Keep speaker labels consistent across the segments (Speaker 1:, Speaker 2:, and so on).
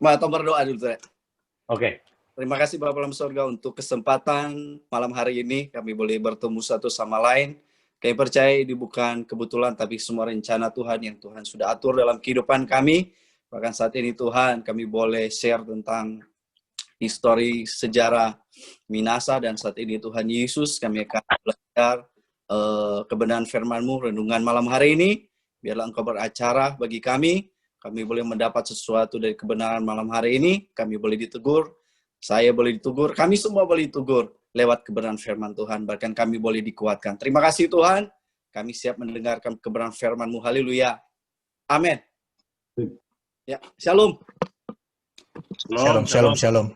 Speaker 1: Atau berdoa dulu.
Speaker 2: Oke.
Speaker 1: Terima kasih Bapak dalam surga untuk kesempatan malam hari ini kami boleh bertemu satu sama lain. Kami percaya ini bukan kebetulan tapi semua rencana Tuhan yang Tuhan sudah atur dalam kehidupan kami. Bahkan saat ini Tuhan kami boleh share tentang histori sejarah Minasa, dan saat ini Tuhan Yesus kami akan belajar kebenaran firman-Mu renungan malam hari ini. Biarlah Engkau beracara bagi kami boleh mendapat sesuatu dari kebenaran malam hari ini, kami boleh ditegur, saya boleh ditegur, kami semua boleh ditegur lewat kebenaran firman Tuhan, bahkan kami boleh dikuatkan. Terima kasih Tuhan, kami siap mendengarkan kebenaran firman-Mu, haleluya, amin. Ya, shalom.
Speaker 3: Shalom.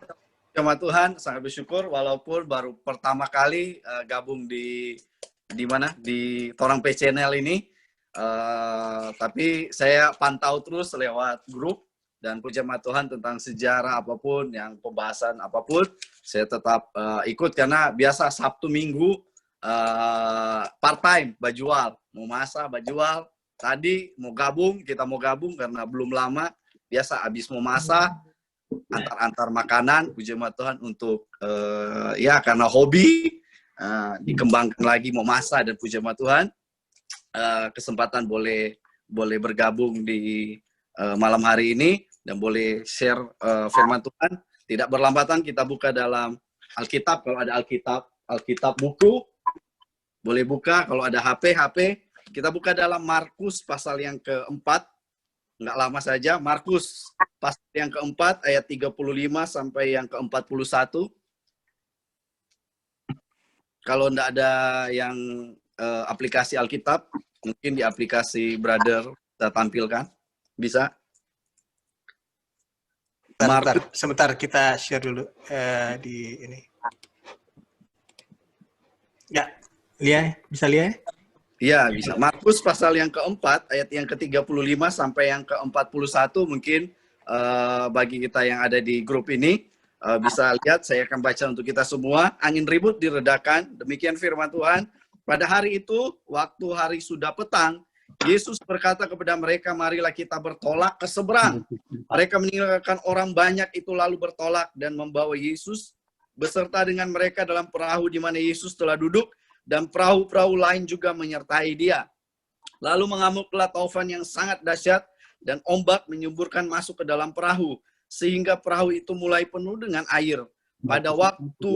Speaker 1: Sama Tuhan, sangat bersyukur walaupun baru pertama kali gabung di mana di Torang P Channel ini, tapi saya pantau terus lewat grup, dan puji Tuhan tentang sejarah apapun, yang pembahasan apapun, saya tetap ikut karena biasa Sabtu Minggu part time bajual, mau masak bajual, tadi mau gabung, kita mau gabung karena belum lama, biasa habis mau masak, antar makanan, puji Tuhan untuk ya karena hobi dikembangkan lagi mau masak, dan puji Tuhan kesempatan boleh bergabung di malam hari ini dan boleh share firman Tuhan. Tidak berlambatan kita buka dalam Alkitab, kalau ada Alkitab buku boleh buka, kalau ada HP kita buka dalam Markus pasal yang keempat. Nggak lama saja, Markus pasal yang keempat ayat 35 sampai yang ke-41. Kalau nggak ada yang aplikasi Alkitab, mungkin di aplikasi Brother kita tampilkan, bisa.
Speaker 3: Sebentar kita share dulu di ini. Ya, Lia, bisa lihat?
Speaker 1: Iya, bisa. Markus pasal yang keempat, ayat yang ke-35 sampai yang ke-41, mungkin bagi kita yang ada di grup ini, bisa lihat, saya akan baca untuk kita semua. Angin ribut diredakan, demikian firman Tuhan. Pada hari itu, waktu hari sudah petang, Yesus berkata kepada mereka, marilah kita bertolak ke seberang. Mereka meninggalkan orang banyak itu lalu bertolak dan membawa Yesus beserta dengan mereka dalam perahu di mana Yesus telah duduk, dan perahu-perahu lain juga menyertai dia. Lalu mengamuklah taufan yang sangat dahsyat, dan ombak menyemburkan masuk ke dalam perahu, sehingga perahu itu mulai penuh dengan air. Pada waktu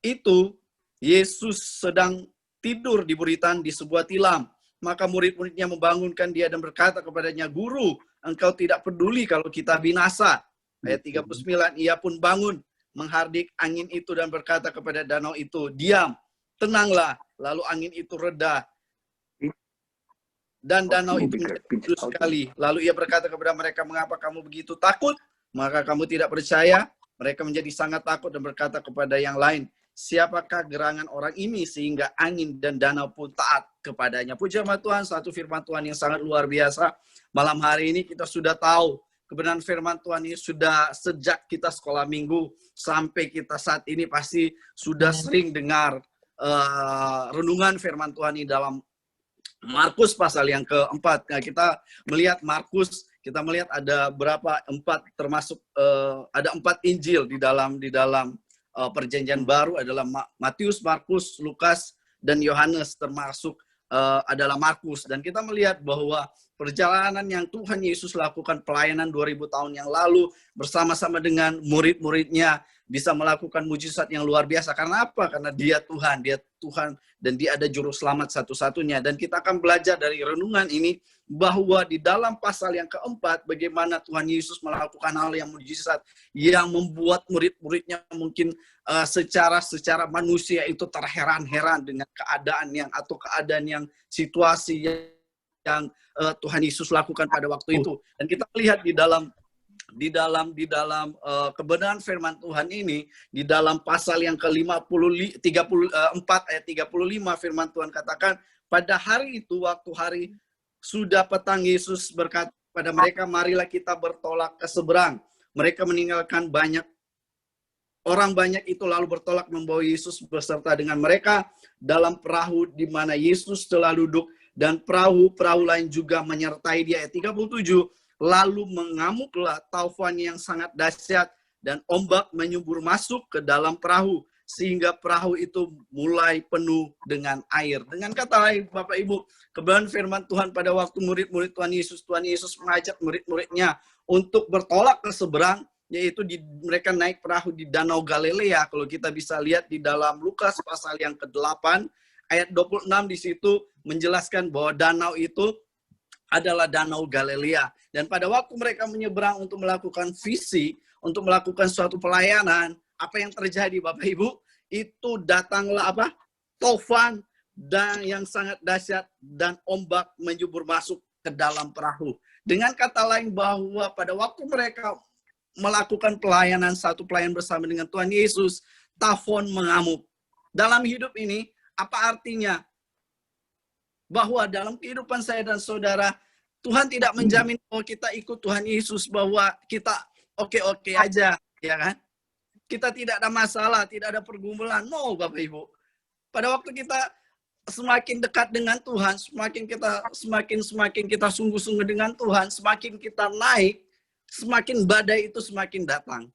Speaker 1: itu, Yesus sedang tidur di buritan di sebuah tilam. Maka murid-muridnya membangunkan dia dan berkata kepadanya, Guru, engkau tidak peduli kalau kita binasa. Ayat 39, ia pun bangun, menghardik angin itu dan berkata kepada danau itu, diam, tenanglah. Lalu angin itu reda, dan danau itu menjadi teduh sekali. Lalu ia berkata kepada mereka, mengapa kamu begitu takut? Maka kamu tidak percaya? Mereka menjadi sangat takut dan berkata kepada yang lain, siapakah gerangan orang ini sehingga angin dan danau pun taat kepadanya. Puji Tuhan, satu firman Tuhan yang sangat luar biasa. Malam hari ini kita sudah tahu kebenaran firman Tuhan ini sudah sejak kita sekolah minggu sampai kita saat ini pasti sudah sering dengar renungan firman Tuhan ini dalam Markus pasal yang keempat. Nah, kita melihat Markus, kita melihat ada berapa? 4, termasuk ada 4 Injil di dalam perjanjian baru adalah Matius, Markus, Lukas, dan Yohanes, termasuk adalah Markus. Dan kita melihat bahwa perjalanan yang Tuhan Yesus lakukan pelayanan 2000 tahun yang lalu bersama-sama dengan murid-muridnya bisa melakukan mujizat yang luar biasa. Karena apa? Karena dia Tuhan dan dia ada juru selamat satu-satunya. Dan kita akan belajar dari renungan ini bahwa di dalam pasal yang keempat bagaimana Tuhan Yesus melakukan hal yang mujizat yang membuat murid-muridnya mungkin secara manusia itu terheran-heran dengan keadaan yang situasi yang Tuhan Yesus lakukan pada waktu itu. Dan kita lihat di dalam kebenaran firman Tuhan ini, di dalam pasal yang ke-34 ayat 35 firman Tuhan katakan, pada hari itu waktu hari sudah petang, Yesus berkata pada mereka, marilah kita bertolak ke seberang. Mereka meninggalkan orang banyak itu lalu bertolak membawa Yesus beserta dengan mereka dalam perahu di mana Yesus telah duduk, dan perahu-perahu lain juga menyertai dia. Ayat 37, Lalu mengamuklah taufan yang sangat dahsyat dan ombak menyubur masuk ke dalam perahu sehingga perahu itu mulai penuh dengan air. Dengan kata lain, Bapak Ibu, kebenaran firman Tuhan pada waktu murid-murid Tuhan Yesus mengajak murid-muridnya untuk bertolak ke seberang, yaitu mereka naik perahu di Danau Galilea. Kalau kita bisa lihat di dalam Lukas pasal yang ke-8, ayat 26 di situ menjelaskan bahwa danau itu adalah Danau Galilea. Dan pada waktu mereka menyeberang untuk melakukan visi, untuk melakukan suatu pelayanan, apa yang terjadi Bapak Ibu? Itu datanglah apa? Taufan dan yang sangat dahsyat dan ombak menyubur masuk ke dalam perahu. Dengan kata lain bahwa pada waktu mereka melakukan pelayanan, satu pelayanan bersama dengan Tuhan Yesus, taufan mengamuk. Dalam hidup ini, apa artinya? Bahwa dalam kehidupan saya dan saudara, Tuhan tidak menjamin bahwa kita ikut Tuhan Yesus, bahwa kita oke-oke aja, ya kan? Kita tidak ada masalah, tidak ada pergumulan. No, Bapak Ibu. Pada waktu kita semakin dekat dengan Tuhan, semakin kita sungguh-sungguh dengan Tuhan, semakin kita naik, semakin badai itu semakin datang.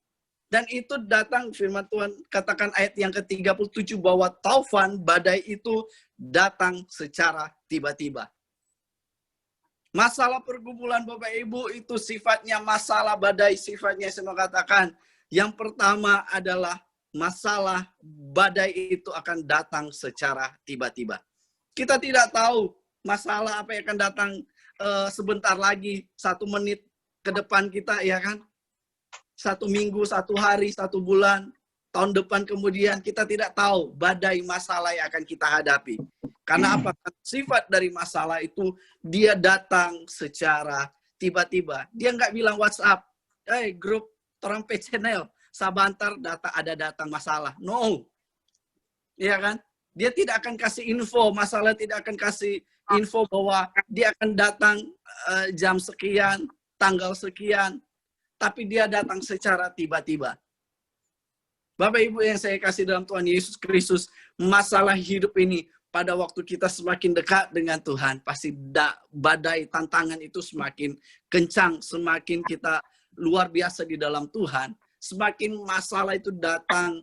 Speaker 1: Dan itu datang, firman Tuhan katakan ayat yang ke-37 bahwa taufan, badai itu datang secara tiba-tiba. Masalah pergumulan Bapak Ibu itu sifatnya masalah badai, sifatnya saya mau katakan. Yang pertama adalah masalah badai itu akan datang secara tiba-tiba. Kita tidak tahu masalah apa yang akan datang sebentar lagi, 1 menit ke depan kita, ya kan? 1 minggu, 1 hari, 1 bulan, tahun depan kemudian kita tidak tahu badai masalah yang akan kita hadapi. Karena apa? Sifat dari masalah itu dia datang secara tiba-tiba. Dia nggak bilang WhatsApp, grup orang channel, sabantar ada datang masalah. No. Iya kan? Dia tidak akan kasih info, masalah tidak akan kasih info bahwa dia akan datang jam sekian, tanggal sekian, tapi dia datang secara tiba-tiba. Bapak Ibu yang saya kasih dalam Tuhan Yesus Kristus, masalah hidup ini pada waktu kita semakin dekat dengan Tuhan, pasti badai tantangan itu semakin kencang, semakin kita luar biasa di dalam Tuhan, semakin masalah itu datang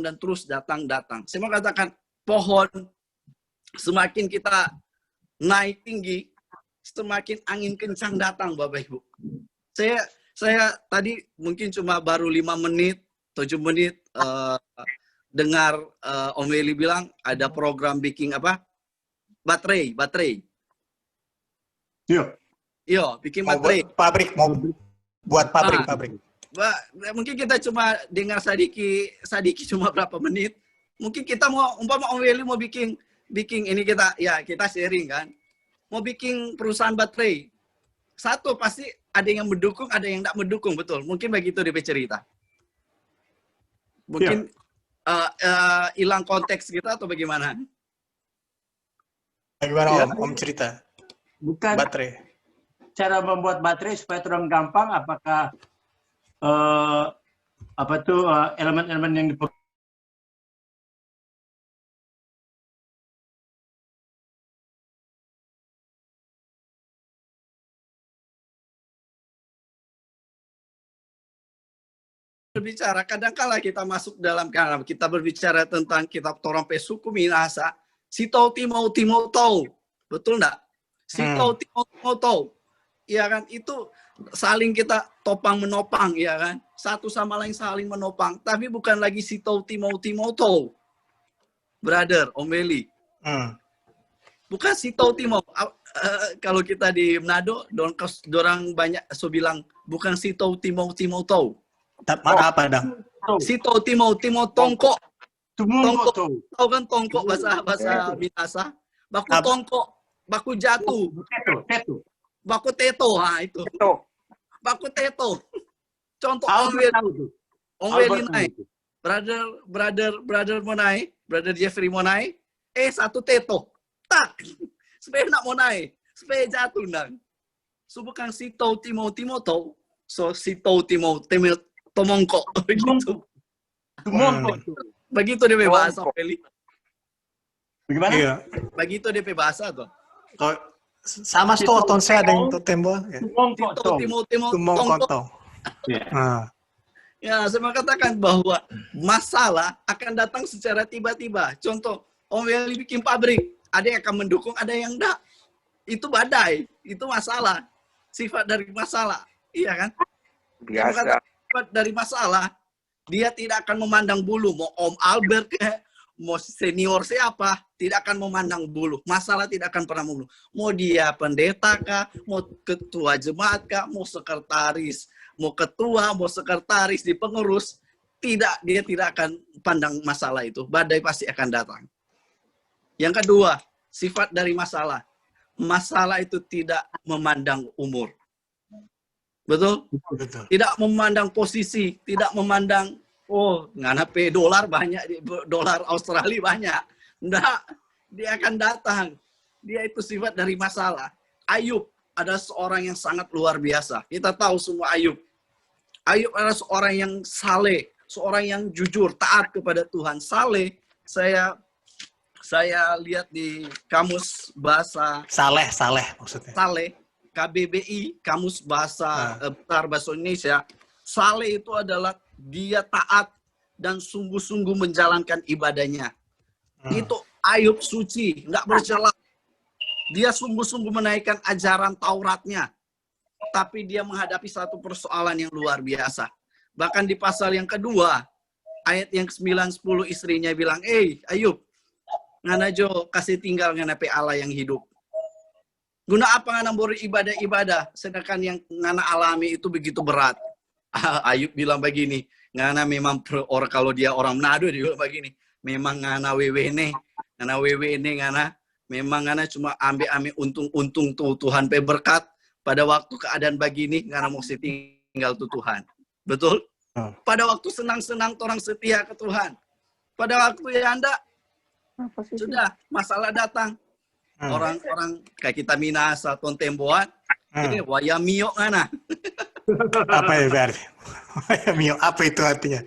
Speaker 1: dan terus datang. Saya mau katakan, pohon semakin kita naik tinggi, semakin angin kencang datang, Bapak Ibu. Saya tadi mungkin cuma baru 5 menit, 7 menit dengar Om Weli bilang ada program bikin apa? Baterai. Iya, bikin baterai.
Speaker 3: Mau buat pabrik.
Speaker 1: Mungkin kita cuma dengar Sadiki cuma berapa menit. Mungkin kita mau umpama Om Weli mau bikin ini kita sharing kan. Mau bikin perusahaan baterai. Satu pasti ada yang mendukung, ada yang tidak mendukung, betul. Mungkin begitu DP cerita. Mungkin hilang konteks kita atau bagaimana?
Speaker 3: Bagaimana Om cerita?
Speaker 2: Bukan
Speaker 3: Baterai.
Speaker 2: cara membuat baterai supaya terang gampang, apakah elemen-elemen yang diperlukan
Speaker 1: berbicara, kadangkala kita masuk dalam karena kita berbicara tentang kitab Torah Suku Minasa, Sitau Timau Tau, betul enggak? Sitau Timau Tau, ya kan? Itu saling kita topang menopang, ya kan? Satu sama lain saling menopang, tapi bukan lagi Sitau Timau Tau, brother Om Weli. Bukan Sitau Timau. Kalau kita di Manado, dorang banyak bilang bukan Sitau Timau Tau.
Speaker 3: Mana apa dong?
Speaker 1: Sitau Timau Tongkok.
Speaker 2: tongkok?
Speaker 1: Tahu kan tongkok bahasa Minasa? Baku tongkok, baku jatuh,
Speaker 2: Teto.
Speaker 1: baku teto, itu. Baku teto. Contoh Om Weli naik. Brother Monai, brother Jeffrey Monai, satu teto. Tak. Supaya nak Monai, supaya jatuh nang. So bukan Sitau Timau Tau. So Sitau Timau Tomongkok. Begitu. Begitu DP bahasa, Feli.
Speaker 2: Bagaimana?
Speaker 3: Iya.
Speaker 1: Begitu DP bahasa tuh.
Speaker 3: Kalau Sama sto tonsea dengan totembuan. Ya. Tumong
Speaker 1: Tongko.
Speaker 3: kontong. Ah.
Speaker 1: Ya, saya mau katakan bahwa masalah akan datang secara tiba-tiba. Contoh, Om Weli bikin pabrik, ada yang akan mendukung, ada yang enggak. Itu badai, itu masalah. Sifat dari masalah, iya kan? Saya mau
Speaker 4: Biasa.
Speaker 1: katakan sifat dari masalah, dia tidak akan memandang bulu. Mau Om Albert kayak, mau senior siapa, tidak akan memandang bulu. Masalah tidak akan pernah bulu. Mau dia pendeta kah, mau ketua jemaat kah, mau sekretaris, mau ketua, mau sekretaris di pengurus, dia tidak akan pandang masalah itu. Badai pasti akan datang. Yang kedua, sifat dari masalah. Masalah itu tidak memandang umur. Betul?
Speaker 3: Betul.
Speaker 1: Tidak memandang posisi, tidak memandang, oh, ngana dolar banyak, dolar Australia banyak. Enggak, dia akan datang. Dia itu sifat dari masalah. Ayub adalah seorang yang sangat luar biasa. Kita tahu semua Ayub. Ayub adalah seorang yang saleh, seorang yang jujur, taat kepada Tuhan. Saleh, saya lihat di kamus bahasa
Speaker 3: Saleh maksudnya.
Speaker 1: saleh, KBBI, kamus bahasa besar bahasa Indonesia. Saleh itu adalah dia taat dan sungguh-sungguh menjalankan ibadahnya. Itu Ayub suci, nggak bercela. Dia sungguh-sungguh menaikkan ajaran Tauratnya. Tapi dia menghadapi satu persoalan yang luar biasa. Bahkan di pasal yang kedua, ayat yang ke-9-10 istrinya bilang, Ayub, ngana jo kasih tinggal ngana pe Allah yang hidup. Guna apa ngana beribadah-ibadah, sedangkan yang ngana alami itu begitu berat. Ayub bilang begini, ngana memang kalau dia orang Manado dia bilang begini, memang ngana wewene, ngana memang ngana cuma ambil untung tuh Tuhan pe berkat. Pada waktu keadaan begini, ngana mau tinggal tuh Tuhan. Betul? Pada waktu senang-senang, orang setia ke Tuhan. Pada waktu ya Anda, sudah, masalah datang. Orang-orang kayak kita minasa, tontemboan, ini wayamio ngana.
Speaker 3: Apa ya berarti? Wayamio, apa itu artinya?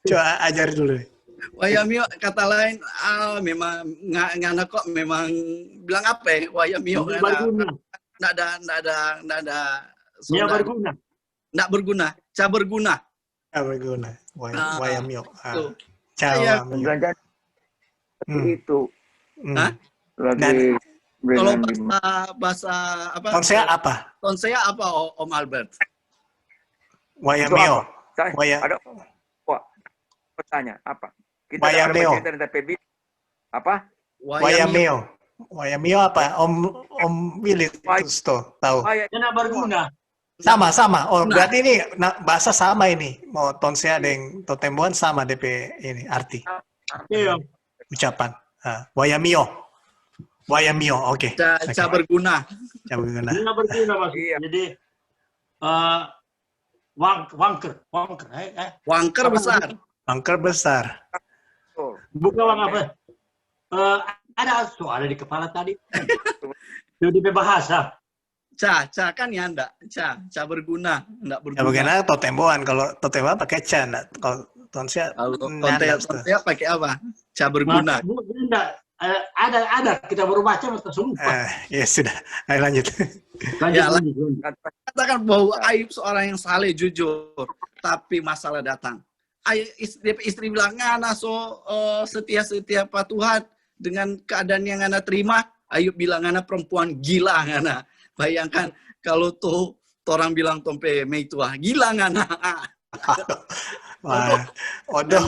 Speaker 3: Coba ajar dulu.
Speaker 1: Wayamio, kata lain, memang ngana kok memang bilang apa ya? Wayamio ngana. Nggak ada
Speaker 2: Dia berguna.
Speaker 1: Nggak berguna, ca berguna.
Speaker 3: Wayamio.
Speaker 1: Iya.
Speaker 4: Belanjaan seperti itu.
Speaker 1: Hah?
Speaker 4: Lagi
Speaker 1: Kalau
Speaker 4: berenang di
Speaker 1: bahasa apa?
Speaker 3: Tonsea apa?
Speaker 1: Tonsea apa Om Albert?
Speaker 3: Wayamio.
Speaker 4: ada pertanyaan apa? Kita
Speaker 3: Wayamio.
Speaker 4: ada PB apa?
Speaker 3: Wayamio. Wayamio apa? Om Willy tahu.
Speaker 2: Dia tidak berguna.
Speaker 3: Sama. Oh, berarti ini bahasa sama ini. Mau tonsea dengan totembuan sama DP ini arti.
Speaker 2: Iya.
Speaker 3: Ucapan. Wayamio. Oke.
Speaker 1: Ca berguna.
Speaker 3: Ca berguna.
Speaker 2: Dia tidak berguna maksudnya.
Speaker 4: Iya.
Speaker 2: Jadi wangker.
Speaker 1: Wangker besar.
Speaker 3: Angker besar.
Speaker 2: Bukan wang apa? Ada di kepala tadi. Itu di bahasa.
Speaker 1: Ca kan ya enggak. Ca berguna, enggak berguna.
Speaker 3: Ya bagaimana totembuan? Kalau totembuan pakai ca, enggak. Kalau tonsea
Speaker 1: Kalau tonsea pakai apa? Ca berguna.
Speaker 2: Ada kita baru baca atau lupa.
Speaker 3: Ya sudah. Ayo lanjut.
Speaker 2: Lanjut.
Speaker 1: Katakan bahwa Ayub seorang yang saleh, jujur, tapi masalah datang. Istri bilang, ngana setia Pak Tuhan dengan keadaan yang ngana terima. Ayub bilang, ngana perempuan gila ngana. Bayangkan kalau tuh orang bilang tompe meitua gila ngana.
Speaker 3: Wah, odoh.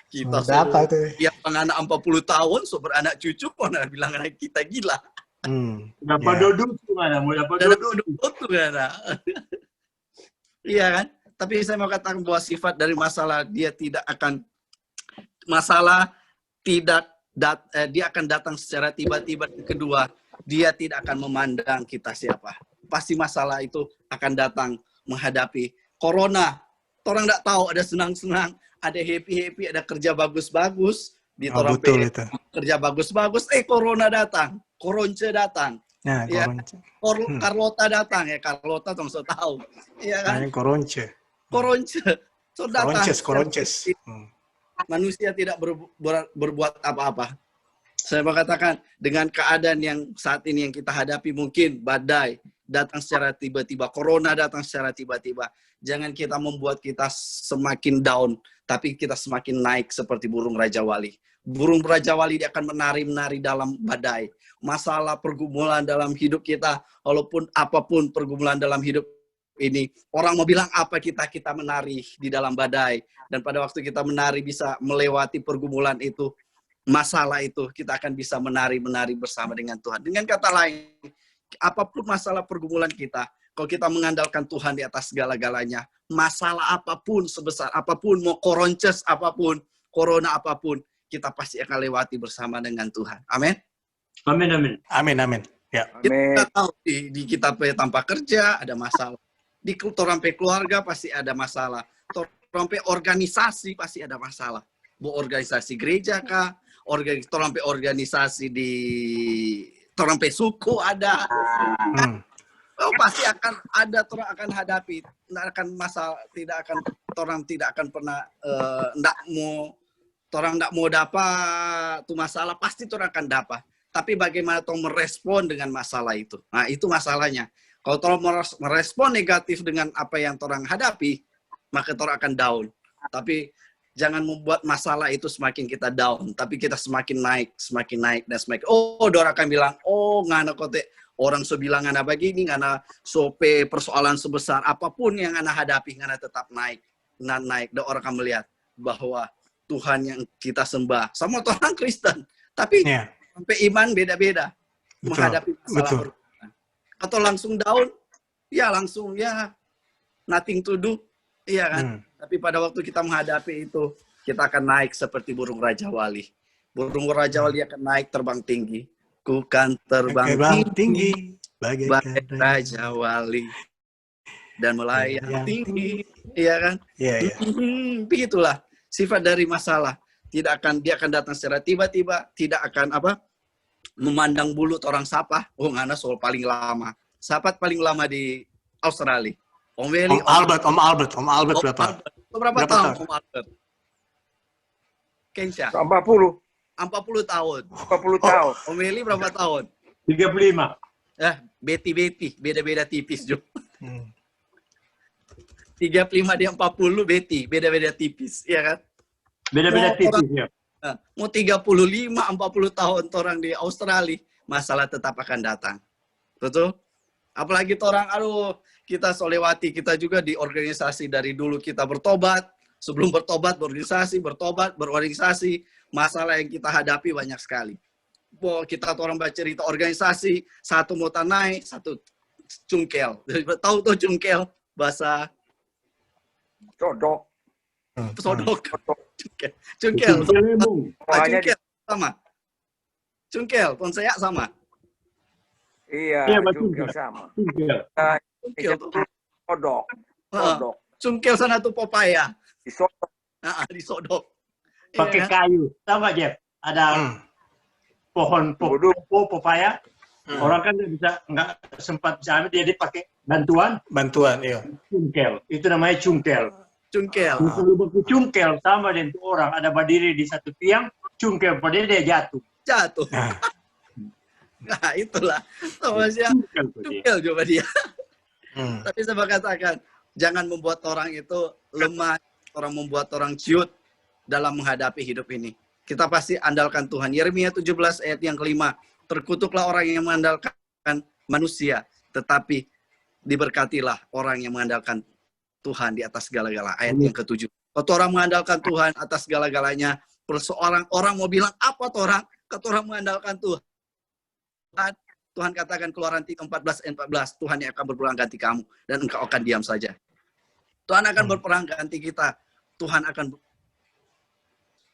Speaker 1: Kita
Speaker 3: Berapa itu?
Speaker 1: Ya penganak 40 tahun, beranak cucu, kok bilang anak kita gila.
Speaker 2: Dapat duduk tuh mana? Mau dapat duduk
Speaker 1: tuh ngana. Iya kan? Tapi saya mau katakan bahwa sifat dari masalah dia akan datang secara tiba-tiba. Kedua, dia tidak akan memandang kita siapa. Pasti masalah itu akan datang menghadapi corona. Orang tidak tahu, ada senang-senang, ada happy-happy, ada kerja bagus-bagus. Di orang kerja bagus-bagus, corona datang, koronce datang.
Speaker 3: Nah,
Speaker 1: ya. Carlota datang ya, Carlota dong so tahu. Iya kan?
Speaker 3: Koronce.
Speaker 1: So datang.
Speaker 3: Koronces.
Speaker 1: Manusia tidak berbuat apa-apa. Saya mau katakan, dengan keadaan yang saat ini yang kita hadapi, mungkin badai datang secara tiba-tiba, corona datang secara tiba-tiba. Jangan kita membuat kita semakin down, tapi kita semakin naik seperti burung Raja Wali. Burung Raja Wali dia akan menari-menari dalam badai. Masalah pergumulan dalam hidup kita, walaupun apapun pergumulan dalam hidup ini, orang mau bilang apa, kita menari di dalam badai. Dan pada waktu kita menari bisa melewati pergumulan itu, masalah itu, kita akan bisa menari-menari bersama dengan Tuhan. Dengan kata lain, apapun masalah pergumulan kita, kalau kita mengandalkan Tuhan di atas segala-galanya, masalah apapun, sebesar apapun, mau koronces apapun, corona apapun, kita pasti akan lewati bersama dengan Tuhan. Amin.
Speaker 2: Amin, amin.
Speaker 3: Amin, amin. Ya.
Speaker 1: Kita tahu di kita tanpa kerja ada masalah. Di torampe keluarga pasti ada masalah. Torampe organisasi pasti ada masalah. Bu organisasi gereja kah? Torampe organisasi di torampe suku ada. Oh, pasti akan ada, orang akan hadapi, tidak akan masalah, orang tidak akan pernah orang tidak mau dapat tuh masalah, pasti orang akan dapat. Tapi bagaimana orang merespon dengan masalah itu? Nah, itu masalahnya. Kalau orang merespon negatif dengan apa yang orang hadapi, maka orang akan down. Tapi jangan membuat masalah itu semakin kita down, tapi kita semakin naik, dan semakin. Oh, orang akan bilang, oh, ngana kote orang sebilang ngana begini, ngana sope persoalan sebesar apapun yang ngana hadapi, ngana tetap naik. Dan orang akan melihat bahwa Tuhan yang kita sembah sama orang Kristen, tapi sampai iman beda-beda menghadapi masalah. Atau langsung down, ya langsung ya nothing to do, iya kan? Tapi pada waktu kita menghadapi itu, kita akan naik seperti burung Raja Wali. Burung Raja Wali akan naik terbang tinggi. Ku kan terbang tinggi, bagai Raja Wali dan melayang tinggi, iya kan? Iya. Begitulah sifat dari masalah. Dia akan datang secara tiba-tiba, tidak akan memandang bulu orang sapa. Oh, ngana soal paling lama. Sahabat paling lama di Australia. Om Albert berapa? Berapa tahun Om Albert? Kensha.
Speaker 4: 40
Speaker 1: tahun.
Speaker 4: 40 tahun.
Speaker 1: Om Eli berapa tahun?
Speaker 2: 35.
Speaker 1: Beti. Beda-beda tipis, Jo. 35 dia 40, Beti. Beda-beda tipis, ya kan?
Speaker 2: Beda-beda tipis, ya.
Speaker 1: Mau 35, 40 tahun orang di Australia, masalah tetap akan datang. Betul? Apalagi orang, kita solewati, kita juga di organisasi dari dulu kita bertobat, sebelum bertobat berorganisasi, masalah yang kita hadapi banyak sekali. Kita orang baca cerita organisasi, satu mau naik, satu cungkel. Tahu tuh cungkel bahasa
Speaker 4: Sodok.
Speaker 1: Cungkel sama. Cungkel, saya sama.
Speaker 4: Iya, cungkel sama. Cungkel sodok.
Speaker 1: Cungkel sana tuh popaya.
Speaker 4: Disodok.
Speaker 1: Disodok.
Speaker 2: Pakai kayu. Tahu nggak, Jeff? Ada pohon popaya. Orang kan nggak sempat bisa ambil, dia pakai bantuan, iya. Cungkel. Itu namanya cungkel. Cungkel sama dengan orang ada berdiri di satu tiang, cungkel pada dia jatuh.
Speaker 1: Nah, itulah cungkel coba dia. Tapi saya katakan, jangan membuat orang itu lemah, orang membuat orang ciut dalam menghadapi hidup ini. Kita pasti andalkan Tuhan. Yeremia 17 ayat yang kelima, terkutuklah orang yang mengandalkan manusia, tetapi diberkatilah orang yang mengandalkan Tuhan di atas segala-gala. Ayat yang ke-7. Kalau orang mengandalkan Tuhan atas segala-galanya, perseorang orang mau bilang apa orang? Kalau orang mengandalkan Tuhan, Tuhan katakan Keluaran 14 ayat 14, Tuhan yang akan berperang ganti kamu dan engkau akan diam saja. Tuhan akan berperang ganti kita. Tuhan akan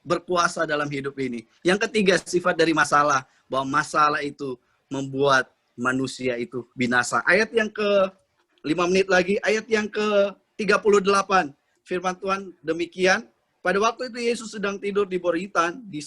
Speaker 1: berkuasa dalam hidup ini. Yang ketiga, sifat dari masalah, bahwa masalah itu membuat manusia itu binasa. Ayat yang ke-5 menit lagi, ayat yang ke-38. Firman Tuhan demikian, pada waktu itu Yesus sedang tidur di boritan di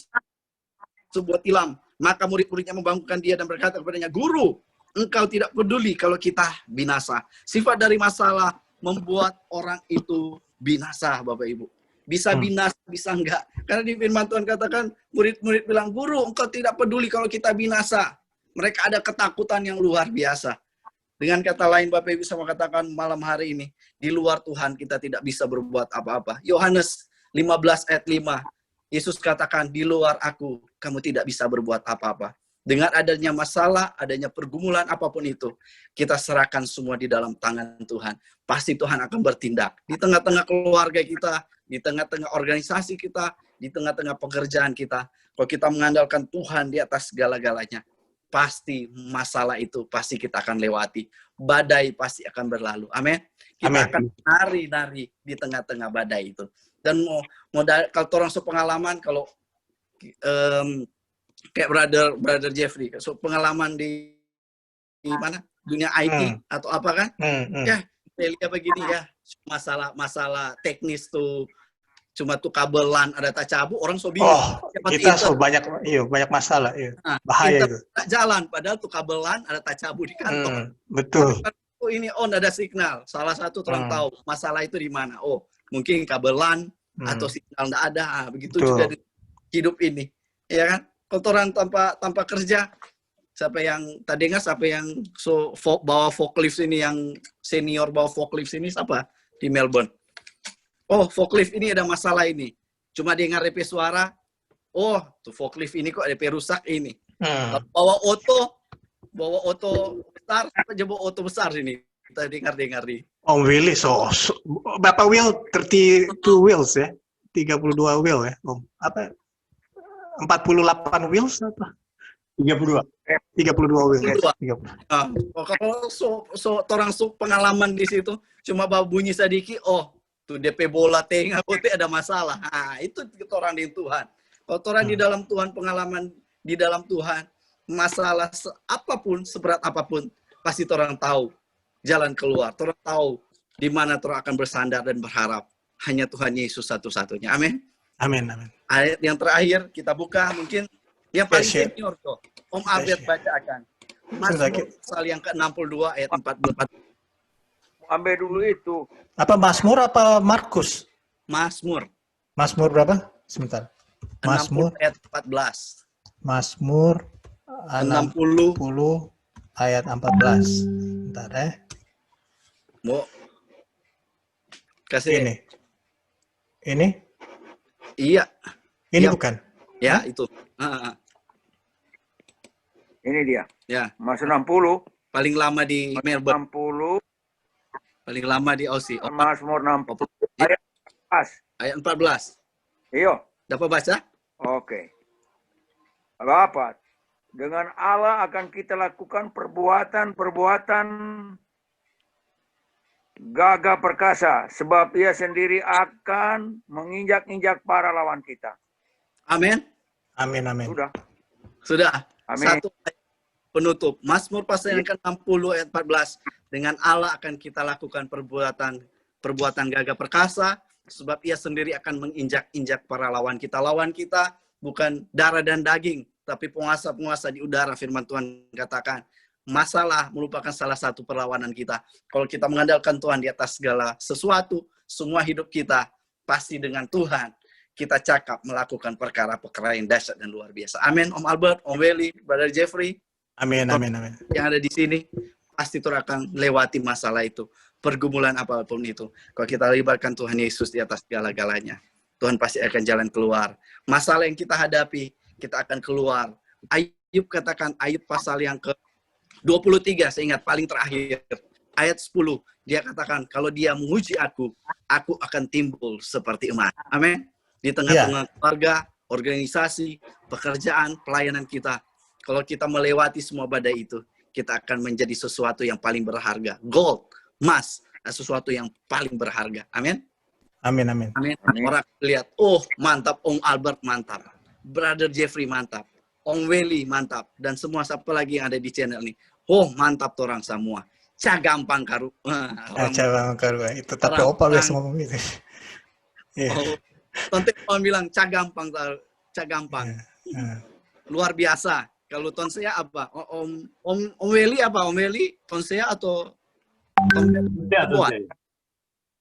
Speaker 1: sebuah tilam. Maka murid-muridnya membangunkan dia dan berkata kepadanya, Guru, engkau tidak peduli kalau kita binasa. Sifat dari masalah membuat orang itu binasa, Bapak Ibu. Bisa binasa, bisa enggak. Karena di firman Tuhan katakan, murid-murid bilang, guru, engkau tidak peduli kalau kita binasa. Mereka ada ketakutan yang luar biasa. Dengan kata lain, Bapak Ibu bisa mengatakan malam hari ini, di luar Tuhan kita tidak bisa berbuat apa-apa. Yohanes 15 ayat 5, Yesus katakan, di luar aku, kamu tidak bisa berbuat apa-apa. Dengan adanya masalah, adanya pergumulan apapun itu, kita serahkan semua di dalam tangan Tuhan. Pasti Tuhan akan bertindak. Di tengah-tengah keluarga kita, di tengah-tengah organisasi kita, di tengah-tengah pekerjaan kita. Kalau kita mengandalkan Tuhan di atas segala-galanya, pasti masalah itu pasti kita akan lewati. Badai pasti akan berlalu. Amin. Kita akan nari-nari di tengah-tengah badai itu. Dan kalau orang sepengalaman, kalau kayak brother Jeffrey, so pengalaman di mana dunia IT atau apa kan, ya saya lihat begini ya, masalah teknis tuh, cuma tuh kabel LAN ada tak cabut, orang so bingung.
Speaker 3: Kita so banyak masalah, iya. Bahaya itu.
Speaker 1: Tak jalan, padahal tuh kabel LAN ada tak cabut di kantor.
Speaker 3: Betul.
Speaker 1: Oh ini on ada signal, salah satu orang tahu masalah itu di mana. Oh mungkin kabel LAN atau signal nggak ada, begitu juga di hidup ini, ya kan? Kotoran tanpa kerja, siapa yang bawa forklift ini, yang senior bawa forklift ini siapa di Melbourne? Oh forklift ini ada masalah ini, cuma dengar DP suara, oh tuh forklift ini kok DP rusak ini. Bawa oto besar, apa bawa oto besar ini, kita dengar nih.
Speaker 3: Om Willy, berapa wheel? 32 wheels ya, 32 wheel ya, Om. Apa? 48 wheels apa? 32 wheels.
Speaker 1: Kalau orang pengalaman di situ cuma bawa bunyi sedikit, oh tuh DP bola tengah ada masalah. Nah, itu orang di Tuhan. Kalau orang di dalam Tuhan, pengalaman di dalam Tuhan, masalah apapun, seberat apapun, pasti orang tahu jalan keluar. Orang tahu di mana orang akan bersandar dan berharap. Hanya Tuhan Yesus satu-satunya. Amin.
Speaker 3: Amin.
Speaker 1: Ayat yang terakhir kita buka, mungkin yang paling senior tuh. Om Albert bacakan. Mazmur pasal yang ke-62 ayat 44.
Speaker 4: Ambil dulu itu.
Speaker 3: Apa Mazmur apa Markus?
Speaker 1: Mazmur.
Speaker 3: Mazmur berapa? Sebentar.
Speaker 1: Mazmur ayat 14.
Speaker 3: Mazmur 60 ayat 14. Bentar ya.
Speaker 1: Mau kasih
Speaker 3: ini?
Speaker 1: Iya.
Speaker 3: Ini bukan?
Speaker 1: Ya, itu.
Speaker 4: Ini dia.
Speaker 1: Ya.
Speaker 4: Masuk 60.
Speaker 1: Paling lama di Melbourne.
Speaker 4: 60.
Speaker 1: Paling lama di Aussie.
Speaker 4: Mazmur 60.
Speaker 1: Ya.
Speaker 4: Ayat 14.
Speaker 1: Ayat 14.
Speaker 4: Iyo.
Speaker 1: Dapat baca?
Speaker 4: Oke. Bapak, dengan Allah akan kita lakukan perbuatan gagah perkasa, sebab Ia sendiri akan menginjak-injak para lawan kita.
Speaker 1: Amin.
Speaker 3: Amin.
Speaker 1: Sudah.
Speaker 4: Amin.
Speaker 1: Satu ayat penutup. Mazmur pasal yang ke-60 ayat 14. Dengan Allah akan kita lakukan perbuatan gagah perkasa, sebab Ia sendiri akan menginjak-injak para lawan kita. Lawan kita bukan darah dan daging, tapi penguasa-penguasa di udara. Firman Tuhan katakan, masalah merupakan salah satu perlawanan kita. Kalau kita mengandalkan Tuhan di atas segala sesuatu, semua hidup kita pasti dengan Tuhan. Kita cakap melakukan perkara-perkara yang dahsyat dan luar biasa. Amin. Om Albert, Om Welly, Brother Jeffrey.
Speaker 3: Amin.
Speaker 1: Yang ada di sini, pasti Tuhan akan lewati masalah itu. Pergumulan apapun itu. Kalau kita libatkan Tuhan Yesus di atas segala-galanya, Tuhan pasti akan jalan keluar. Masalah yang kita hadapi, kita akan keluar. Ayub katakan, Ayub pasal yang ke-23, saya ingat paling terakhir. Ayat 10, dia katakan, kalau dia menguji aku akan timbul seperti emas. Amin. Di tengah-tengah keluarga, organisasi, pekerjaan, pelayanan kita. Kalau kita melewati semua badai itu, kita akan menjadi sesuatu yang paling berharga. Gold, emas, sesuatu yang paling berharga. Amin.
Speaker 3: Amin.
Speaker 1: Orang lihat, oh mantap, Om Albert mantap. Brother Jeffrey mantap. Om Welly mantap. Dan semua siapa lagi yang ada di channel ini. Oh mantap orang semua. Gampang karu.
Speaker 3: Gampang karu. Itu tapi opa biasa ngomong gitu.
Speaker 1: Tonton orang bilang gampang. Luar biasa. Kalau ton saya apa? Om Welly apa? Om Welly ton saya atau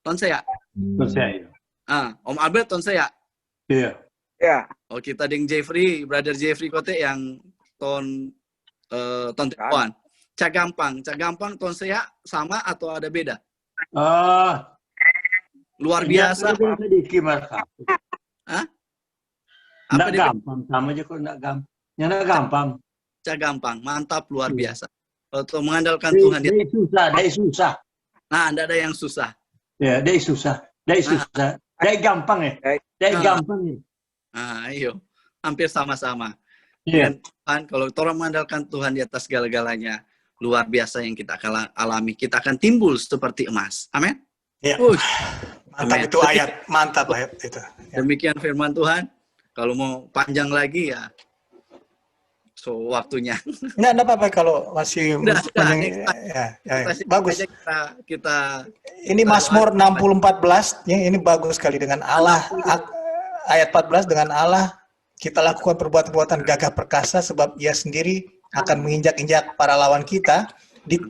Speaker 1: ton saya?
Speaker 2: Ton saya.
Speaker 1: Om Albert ton saya.
Speaker 2: Iya.
Speaker 4: Ya.
Speaker 1: Oh kita ding Jeffrey, brother Jeffrey kote yang ton Taiwan. Cak gampang ton saya sama atau ada beda? Luar biasa. Hah?
Speaker 2: Nggak gampang, sama aja kok nggak gampang. Nggak gampang.
Speaker 1: Cak gampang, mantap, luar biasa. Untuk mengandalkan Tuhan.
Speaker 2: Dia susah.
Speaker 1: Nah, enggak ada yang susah.
Speaker 2: Ya, dia susah. Dia gampang ya. Dia gampang ya.
Speaker 1: Ayo. Hampir sama-sama.
Speaker 2: Iya.
Speaker 1: Tuhan, kalau orang mengandalkan Tuhan di atas segala-galanya, luar biasa yang kita akan alami. Kita akan timbul seperti emas. Amin.
Speaker 3: Iya. Mantap
Speaker 1: Amen.
Speaker 3: itu ayat, mantap ayat itu. Ya.
Speaker 1: Demikian firman Tuhan. Kalau mau panjang lagi ya, so waktunya.
Speaker 3: Nggak apa-apa kalau masih panjang. Bagus.
Speaker 1: Kita
Speaker 3: ini Mazmur 60:14 ya, ini bagus sekali dengan Allah. Ayat 14 dengan Allah kita lakukan perbuatan-perbuatan gagah perkasa sebab Ia sendiri akan menginjak-injak para lawan kita.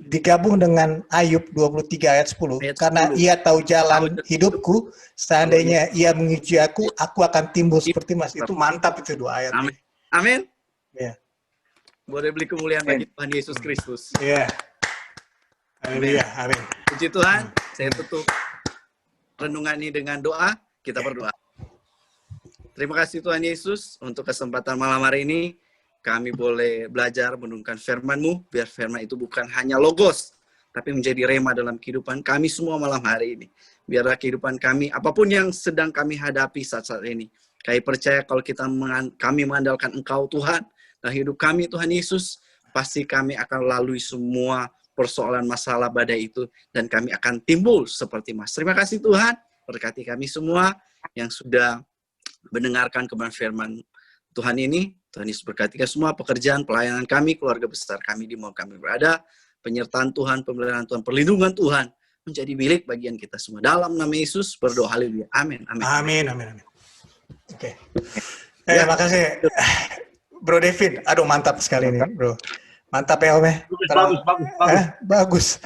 Speaker 3: Digabung dengan Ayub 23 ayat 10. Karena Ia tahu jalan hidupku, seandainya Ia menguji aku akan timbul seperti emas. Itu mantap itu dua ayat.
Speaker 1: Amin. Amin.
Speaker 3: Ya.
Speaker 1: Boleh beli kemuliaan bagi Tuhan Yesus Kristus.
Speaker 3: Iya. Haleluya. Amin.
Speaker 1: Puji Tuhan. Saya tutup renungan ini dengan doa. Kita berdoa. Terima kasih Tuhan Yesus untuk kesempatan malam hari ini. Kami boleh belajar mendengarkan firman-Mu, biar firman itu bukan hanya logos, tapi menjadi rema dalam kehidupan kami semua malam hari ini. Biarlah kehidupan kami, apapun yang sedang kami hadapi saat-saat ini, kami percaya kalau kami mengandalkan Engkau Tuhan, dan hidup kami Tuhan Yesus, pasti kami akan lalui semua persoalan masalah badai itu, dan kami akan timbul seperti emas. Terima kasih Tuhan, berkati kami semua yang sudah mendengarkan kebenaran firman Tuhan ini. Tuhan Yesus berkati semua pekerjaan, pelayanan kami, keluarga besar kami di mana kami berada. Penyertaan Tuhan, pemeliharaan Tuhan, perlindungan Tuhan menjadi milik bagian kita semua. Dalam nama Yesus berdoa, haleluya. Amin.
Speaker 3: Amin. Oke. Makasih. Bro Devin, aduh mantap sekali nih bro. Mantap ya Om. Bagus.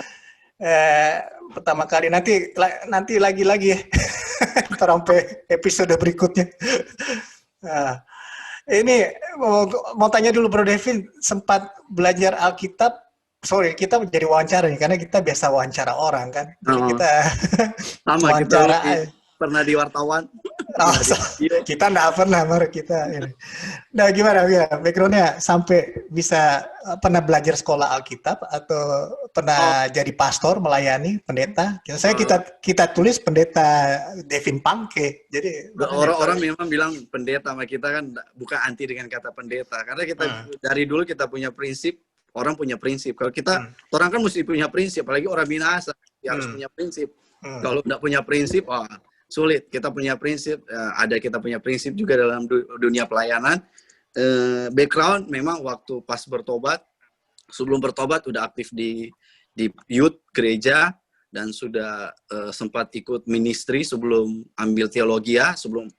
Speaker 3: Pertama kali nanti lagi ya. Sampai episode berikutnya. Ini mau tanya dulu Bro Devin, sempat belajar Alkitab. Sorry, kita menjadi wawancara nih, karena kita biasa wawancara orang kan. Jadi kita
Speaker 1: sama
Speaker 3: wawancara.
Speaker 1: Kita pernah di wartawan.
Speaker 3: Kita nggak pernah, baru kita ini. Nah gimana ya backgroundnya sampai bisa pernah belajar sekolah Alkitab atau pernah jadi pastor melayani pendeta? Kita tulis pendeta Devin Pangke. Jadi
Speaker 1: orang-orang memang bilang pendeta sama kita kan bukan anti dengan kata pendeta, karena kita dari dulu kita punya prinsip. Orang punya prinsip. Kalau kita orang kan mesti punya prinsip, apalagi orang binasa harus punya prinsip. Kalau nggak punya prinsip, sulit. Kita punya prinsip, kita punya prinsip juga dalam dunia pelayanan. Background memang waktu pas bertobat, sebelum bertobat udah aktif di youth gereja dan sudah sempat ikut ministry sebelum ambil teologi ya, sebelum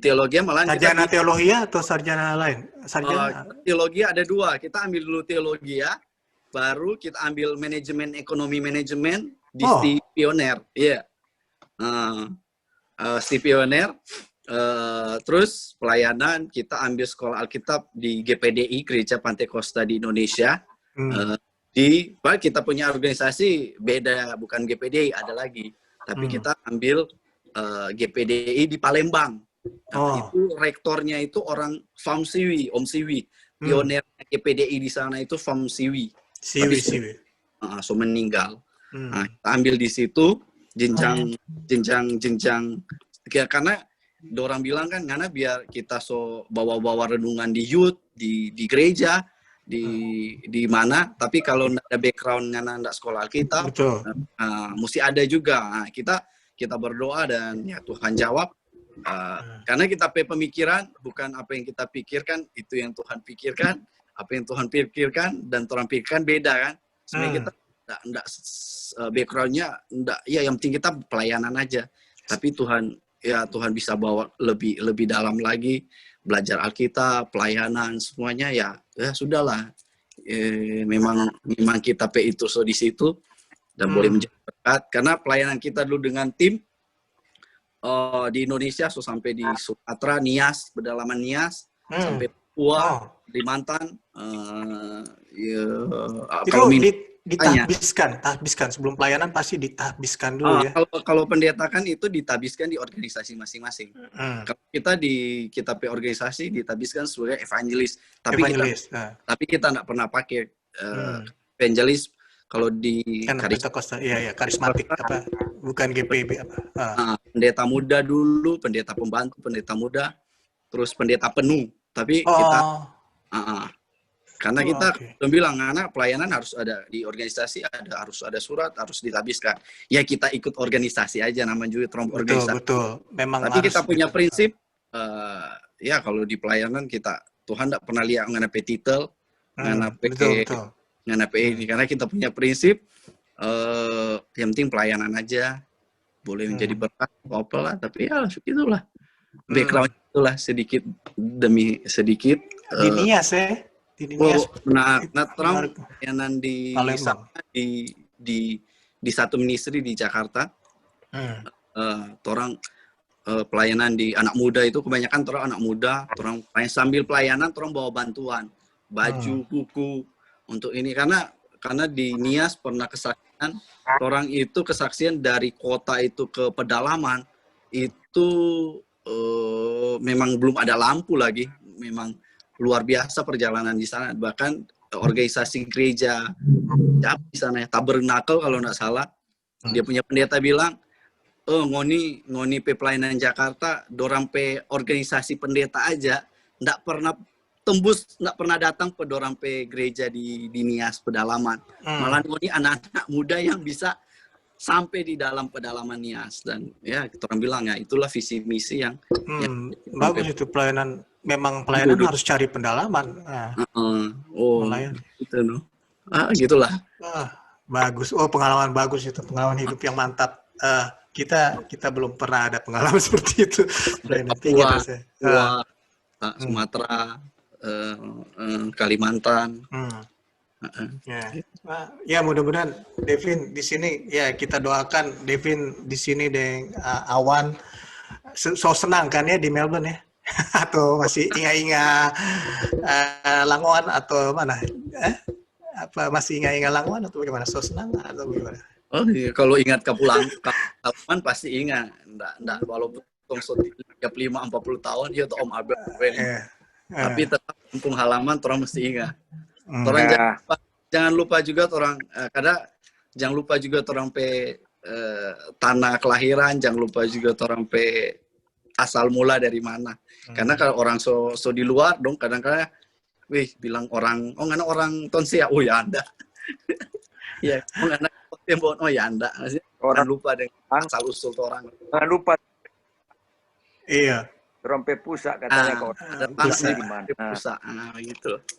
Speaker 1: teologi malah
Speaker 3: sarjana teologi atau sarjana lain?
Speaker 1: Teologi ada dua. Kita ambil dulu teologi ya, baru kita ambil manajemen ekonomi manajemen di Steve Pioneer. Iya. Steve Pioneer. Terus pelayanan kita ambil sekolah Alkitab di GPDI, Gereja Pantai Costa di Indonesia. Kita punya organisasi beda, bukan GPDI, ada lagi. Tapi kita ambil GPDI di Palembang. Itu rektornya itu orang Fam Siwi, Om Siwi. Pioner GPDI di sana itu Fam Siwi. Siwi. So meninggal. Kita ambil di situ jenjang karena orang bilang kan karena biar kita bawa renungan di youth, di gereja, di mana, tapi kalau nggak ada background nggak sekolah kita, mesti ada juga. Kita berdoa dan ya Tuhan jawab. Karena kita pemikiran bukan apa yang kita pikirkan, itu yang Tuhan pikirkan. Apa yang Tuhan pikirkan dan Tuhan pikirkan beda kan. Sebenarnya kita enggak backgroundnya enggak, ya yang penting kita pelayanan aja. Tapi Tuhan bisa bawa lebih dalam lagi, belajar Alkitab, pelayanan semuanya ya sudahlah. Memang kita itu di situ dan boleh menjadi berkat karena pelayanan kita dulu dengan tim di Indonesia so sampai di Sumatera, Nias, pedalaman Nias, sampai Papua, Kalimantan. Ya,
Speaker 3: Itu
Speaker 1: kalau
Speaker 3: ditahbiskan sebelum pelayanan pasti ditahbiskan dulu ya.
Speaker 1: Kalau pendeta kan itu ditahbiskan di organisasi masing-masing. Kalau kita di organisasi ditahbiskan sebagai evangelis, tapi kita nggak pernah pakai evangelis kalau di
Speaker 3: karismatik apa bukan GPB apa.
Speaker 1: Pendeta muda dulu, pendeta pembantu, pendeta muda, terus pendeta penuh. Tapi kita karena kita belum bilang anak pelayanan harus ada di organisasi, harus ada surat, harus ditahbiskan. Ya kita ikut organisasi aja, namanya juga organisasi.
Speaker 3: Betul. Memang.
Speaker 1: Tapi kita punya prinsip, ya kalau di pelayanan kita Tuhan tidak pernah lihat mengenai titel, mengenai ini, karena kita punya prinsip, yang penting pelayanan aja, boleh menjadi berkat, apalah, tapi ya itulah background itulah sedikit demi sedikit.
Speaker 3: Di Nias ya.
Speaker 1: Trump pelayanan di satu ministry di Jakarta, orang pelayanan di anak muda itu kebanyakan orang anak muda, orang sambil pelayanan orang bawa bantuan, baju, buku untuk ini karena di Nias pernah kesaksian orang itu kesaksian dari kota itu ke pedalaman itu memang belum ada lampu lagi, memang luar biasa perjalanan di sana, bahkan organisasi gereja di sana ya, Tabernakel kalau nggak salah, dia punya pendeta bilang, ngoni pelayanan Jakarta, dorang pe organisasi pendeta aja, nggak pernah tembus, nggak pernah datang ke dorang pe gereja di Nias pedalaman, malah ngoni anak-anak muda yang bisa sampai di dalam pedalaman Nias, dan ya orang bilang ya itulah visi misi yang
Speaker 3: bagus itu pelayanan. Memang pelayanan harus cari pendalaman.
Speaker 1: Gitu no. Gitulah.
Speaker 3: Bagus. Pengalaman bagus itu, pengalaman hidup yang mantap. Kita belum pernah ada pengalaman seperti itu.
Speaker 1: Papua, Sumatera, Kalimantan.
Speaker 3: Ya mudah-mudahan Devin di sini ya kita doakan Devin di sini dengan Awan so senang kan ya di Melbourne ya. Atau masih ingat-ingat Langoan atau mana? Apa masih ingat-ingat Langoan atau bagaimana? So senang atau bagaimana?
Speaker 1: Iya. Kalau ingat Kapulangan pasti ingat. Nggak walaupun 35-40 tahun dia tuh Om Abel. Tapi tetap kampung halaman orang mesti ingat. Orang jangan lupa juga orang jangan lupa juga orang pe tanah kelahiran, jangan lupa juga orang pe asal mula dari mana. Karena kalau orang so di luar dong kadang-kadang bilang orang ngana orang Tonsia, ya Anda. Ya, ngana Tembon, ya Anda. Maksudnya orang lupa dengan asal usul orang.
Speaker 4: Jangan lupa.
Speaker 3: Iya.
Speaker 4: Rompe pusat katanya kok.
Speaker 1: Ada tanah di mana? Pusat gitu.